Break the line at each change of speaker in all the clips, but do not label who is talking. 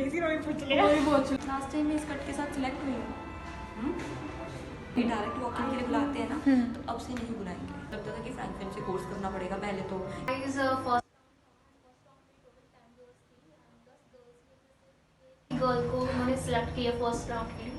Lazy ruin पूछ लिया। वही बहुत लास्ट टाइम मैं इस कट के साथ सिलेक्ट हुई हूं। ये डायरेक्ट वॉकिंग के लिए बुलाते हैं ना, तो अब से नहीं बुलाएंगे। लगता था कि फ्रैंकफर्ट से कोर्स करना पड़ेगा पहले तो।
गर्ल को उन्होंने सिलेक्ट किया फर्स्ट राउंड के लिए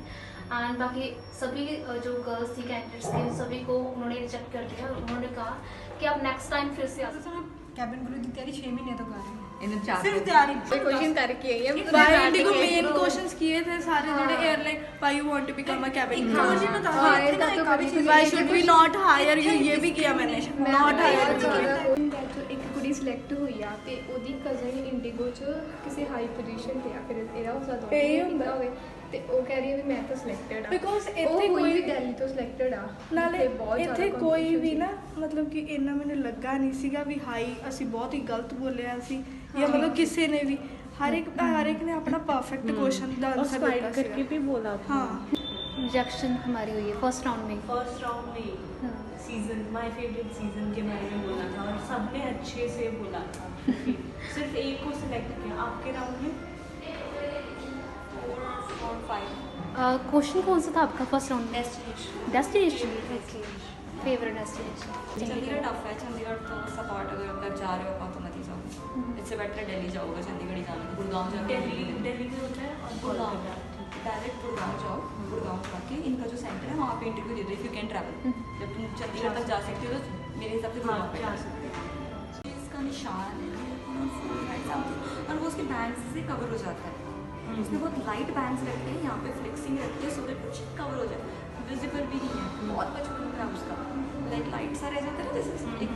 एंड बाकी सभी जो गर्ल्स थी कैंडिडेट्स थे सभी को उन्होंने रिजेक्ट कर दिया। उन्होंने कहा कि आप नेक्स्ट टाइम फिर से आ सकते।
कैबिन क्रू की तैयारी 6 महीने तो कर रही है।
इन्हें चार
सिर्फ तैयारी
क्वेश्चन करके ये
बाय इंडिगो मेन क्वेश्चंस किए थे सारे जोड़े airline why you want to become a cabin crew why should we not hire you, ये भी किया मैंने नॉट हायर।
ਇੱਕ ਕੁੜੀ ਸਿਲੈਕਟ ਹੋਈ ਆ ਤੇ ਉਹਦੀ ਕਜ਼ਨ ਇੰਡੀਗੋ ਚ ਕਿਸੇ ਹਾਈ ਪੋਜੀਸ਼ਨ ਤੇ ਆ, ਫਿਰ ਇਹਦਾ ਉਸ ਦਾ
ਇਹ ਹੁੰਦਾ
ਹੋਵੇ ਤੇ ਉਹ ਕਹਿ ਰਹੀ ਹੈ ਵੀ ਮੈਂ ਤਾਂ ਸਿਲੈਕਟਡ ਆ
ਬਿਕੋਜ਼ ਇੱਥੇ
ਕੋਈ
ਕੋਈ
ਵੀ ਦਿੱਲੀ ਤੋਂ ਸਿਲੈਕਟਡ ਆ
ਨਾਲੇ
ਤੇ ਬਹੁਤ ਜ਼ਿਆਦਾ
ਇੱਥੇ ਕੋਈ
competition
ਵੀ
ਸੀ।
ਨਾ ਮਤਲਬ ਕਿ ਇੰਨਾ ਮੈਨੂੰ ਲੱਗਾ ਨਹੀਂ ਸੀਗਾ ਵੀ ਹਾਈ ਅਸੀਂ ਬਹੁਤ ਹੀ ਗਲਤ ਬੋਲਿਆ ਸੀ ਜਾਂ ਮਤਲਬ ਕਿਸੇ ਨੇ ਵੀ ਹਰ ਇੱਕ ਨੇ ਆਪਣਾ ਪਰਫੈक्ट क्वेश्चन ਦਾ ਆਨਸਰ ਦਿੱਤਾ ਸੀ
करके भी बोला था।
हाँ
रिजेक्शन हमारी हुई है फर्स्ट राउंड में।
फर्स्ट राउंड में सीजन माय फेवरेट सीजन के बारे में बोला था और सबने अच्छे से बोला था। सिर्फ एक को सिलेक्ट किया। आपके राउंड में
4 और 5
क्वेश्चन कौन सा था आपका फर्स्ट राउंड में?
Destination.
Destination okay favourite destination.
Chandigarh tough है। चंडीगढ़ तो सपोर्ट अगर जा रहे हो तो मत ही जाओ। इससे बेटर दिल्ली जाओगे। चंडीगढ़ ही जाना, गुड़गांव जाओगे।
दिल्ली में होता है और
गुड़गांव डायरेक्ट गुड़गांव जाओ। गुड़गांव जाके इनका जो सेंटर है वहाँ पे इंटरव्यू दे दो इफ यू कैन ट्रैवल। जब तुम चंडीगढ़ तक जा सकते हो तो मेरे हिसाब से गुड़गांव पे
जा सकते हैं।
इसका निशान है और वो उसके बैंड्स से कवर हो जाता है। उसने बहुत लाइट बैंड्स रखे हैं, यहाँ पे फ्लेक्सिंग रखी है सो दैट कुछ कवर हो जाए, विजिबल भी नहीं है। बहुत बचपन लग रहा है उसका, लाइक लाइट सा रह जाता है ना, जैसे एक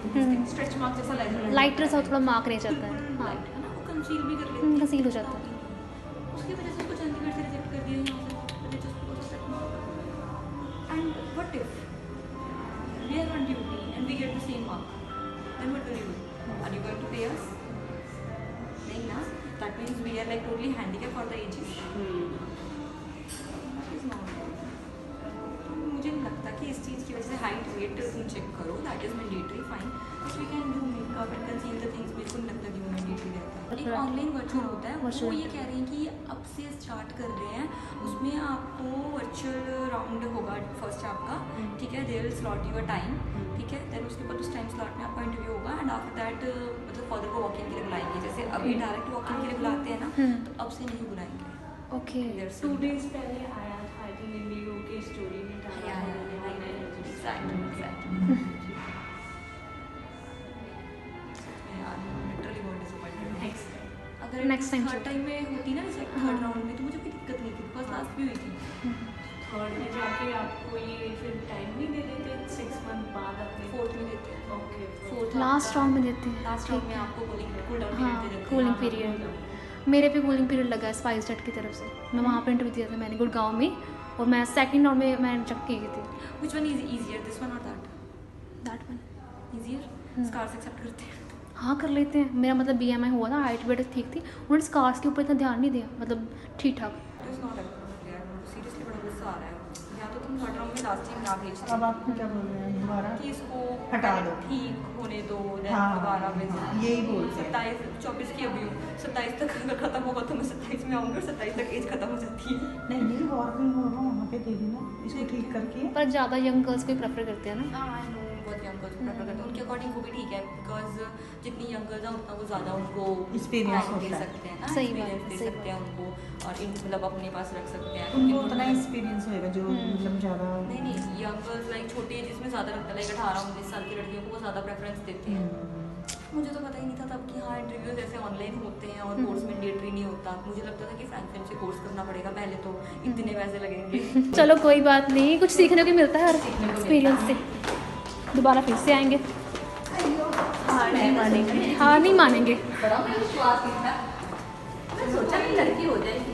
स्ट्रेच मार्क जैसा लग रहा है।
लाइटर सा थोड़ा मार्क रह जाता है। हाँ
लाइट है ना, वो कंसील भी कर लेती है।
कंसील हो जाता है।
उसकी वजह से उसको चंडीगढ़ से रिजेक्ट कर दिया यहाँ से। And what if we are on duty and we get the same mark, then what will you do? Are you going to pay us? नहीं ना, that means we are like totally handicap for the ages. मुझे नहीं लगता कि इस चीज़ की वजह से हाइट वेट तुम चेक करो, that is mandatory fine. But we can do makeup and conceal the things, बिल्कुल नहीं लगता कि वो मैंडेटरी रहता है। एक ऑनलाइन वर्चुअल होता है, वो ये कह रहे हैं कि अब से स्टार्ट कर रहे हैं, उसमें आपको वर्चुअल राउंड होगा फर्स्ट आपका, ठीक है, they will slot your time, ठीक है, देन उसके बाद उस टाइम स्लॉट में आपका इंटरव्यू होगा एंड आफ्टर दैट मतलब फर्दर को वॉकिंग के लिए बुलाएंगे। जैसे अभी डायरेक्ट वॉकिंग के लिए बुलाते हैं ना, तो अब से नहीं बुलाएंगे।
ओके
2 days पहले आया था आई थिंक इंडिगो के स्टोरी में डाला था
अगर
Next time
थर्ड टाइम में होती ना, जैसे थर्ड राउंड में, तो मुझे कोई दिक्कत नहीं थी बिकॉज लास्ट भी हुई थी।
थर्ड में जाके आपको ये फिर टाइम नहीं दे देते 6 मंथ बाद अपने
फोर्थ में देते हैं।
ओके
फोर्थ
लास्ट राउंड में देते हैं।
लास्ट राउंड में आपको कूल डाउन
हाँ
पीरियड दे देते हैं।
कूलिंग पीरियड मेरे पे कूलिंग पीरियड लगा है स्पाइस जेट की तरफ से। मैं वहाँ पे इंटरव्यू दिया था मैंने गुड़गांव में और मैं सेकंड राउंड में मैं रिजेक्ट की गई थी।
Which one is easier, this one or that?
That one
Easier? Scars accept करते हैं।
हाँ कर लेते हैं। मेरा मतलब BMI हुआ था, हाइट वेट ठीक थी, उन्होंने स्कार्स के ऊपर इतना ध्यान नहीं दिया, मतलब ठीक ठाक।
It is not acceptable यार, seriously बड़ा गुस्सा आ रहा है। या तो तुम थर्ड राउंड में लास्ट टाइम ना भेज
अब आप क्या बोल रहे हैं दोबारा?
कि इसको
हटा दो,
ठीक होने दो, then
हाँ,
दोबारा
हाँ,
भेज।
यही बोलते हैं।
27 24 की अभी हूँ, 27 तक अगर खत्म होगा तो मैं 27 में आऊँगी और 27 तक एज खत्म हो जाती है।
नहीं ये वर्किंग हो रहा वहाँ पे दे देना इसको ठीक करके।
पर ज़्यादा यंग गर्ल्स को ही प्रेफर करते हैं ना।
आई नो बहुत यंग गर्ल्स प्रेफर करते हैं, उनके अकॉर्डिंग वो भी ठीक है बिकॉज जितनी यंग गर्ल्स हैं उतना वो ज़्यादा उनको
Experience
time दे
होता है।
सकते हैं ना,
सही बात,
experience दे
सही
सकते हैं उनको और इन मतलब अपने पास रख सकते हैं।
उनको उतना एक्सपीरियंस होएगा जो मतलब ज़्यादा।
नहीं यंग गर्ल्स लाइक छोटी एज जिसमें ज़्यादा लगता है, लाइक 18-19 साल की लड़कियों को वो ज़्यादा प्रेफरेंस देते हैं। मुझे तो पता ही नहीं था तब कि हाँ इंटरव्यूज ऐसे ऑनलाइन होते हैं और कोर्स मैंडेटरी नहीं होता। मुझे लगता था कि फ्रैंकफर्ट से कोर्स करना पड़ेगा पहले तो इतने पैसे लगेंगे।
चलो कोई बात नहीं, कुछ सीखने को मिलता है हर एक्सपीरियंस से। दोबारा फिर से आएंगे।
हार नहीं मानेंगे।
हाँ नहीं मानेंगे।
बड़ा विश्वास नहीं था, मैं सोचा कि लड़की हो जाएगी।